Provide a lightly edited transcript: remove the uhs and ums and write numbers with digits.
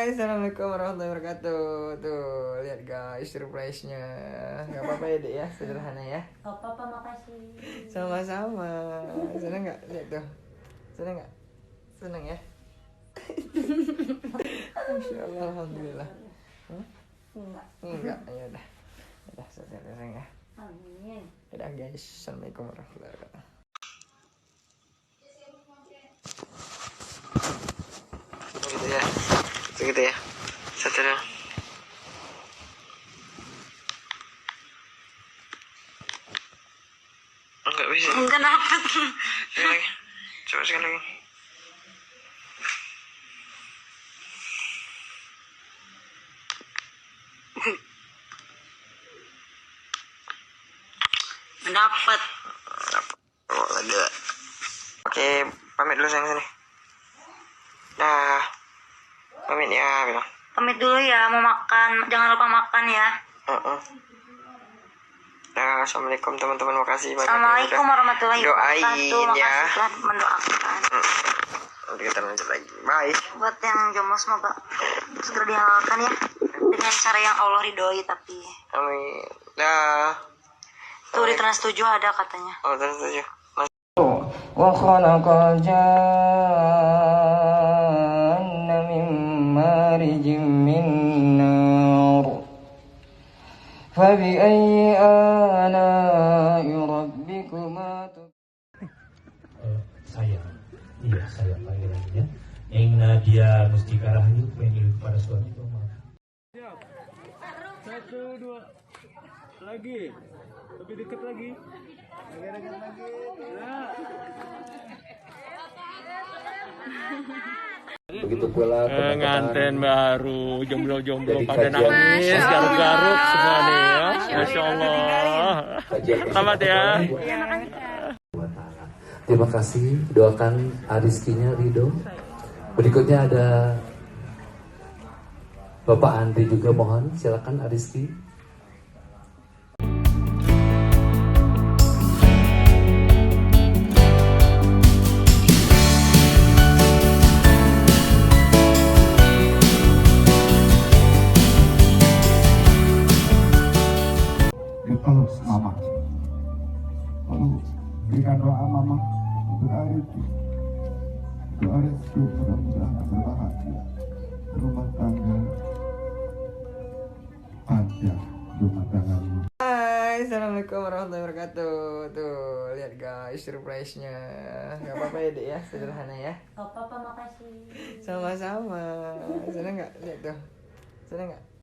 Assalamualaikum warahmatullahi wabarakatuh. Tuh, lihat guys surprise-nya. Gak apa-apa ya, Dek ya, sederhana ya. Gak apa-apa, makasih. Sama-sama. Seneng nggak? Lihat tuh. Seneng nggak? Seneng ya? Masya Allah, alhamdulillah. Enggak, ya udah. Udah, sayang ya. Amin. Udah guys, assalamualaikum warahmatullahi wabarakatuh. Gitu ya, begitu ya. Satu dong. Enggak bisa. Enggak dapat. Sekali lagi. Coba sekali lagi. Mendapat. Oh, ada. Oke, pamit dulu sayang sini. Dah. Pamit ya, bilang. Pamit dulu ya, mau makan. Jangan lupa makan ya. Nah, assalamualaikum teman-teman, makasih banyak. Assalamualaikum warahmatullahi wabarakatuh. Doain ya. Makasih telah mendoakan. Nanti kita lanjut lagi. Bye. Buat yang jomblo semoga segera dihalalkan ya. Dengan cara yang Allah ridhoi tapi. Amin. Dah. Tuh di Trans 7 ada katanya. Oh, terus aja. وخلق الجن من مارج من نار فبأي آلاء ربكما Saya panggilannya Eng Nadia Mustika Rahayu panggil kepada suami rumah. Satu, dua, lagi, lebih dekat lagi. Nah. Begitu pula Pengantin baru, jomblo-jomblo Dari pada kajian. nangis, garuk-garuk semua nih ya. Masya Allah. Selamat ya. Terima kasih, doakan rizkinya Ridho. Berikutnya ada Bapak Andri juga, mohon silakan Rizki. Dipeluk mama, lalu berikan doa mama untuk Arifki. Doa rezeki mudah-mudahan berbahagia, rumah tangga panjang, rumah tangga. Hai, assalamualaikum warahmatullahi wabarakatuh. Tuh, lihat guys surprise-nya. Gak apa-apa ya, Dek ya, sederhana ya. Gak apa-apa, makasih. Sama-sama. Seneng nggak? Lihat tuh. Seneng nggak?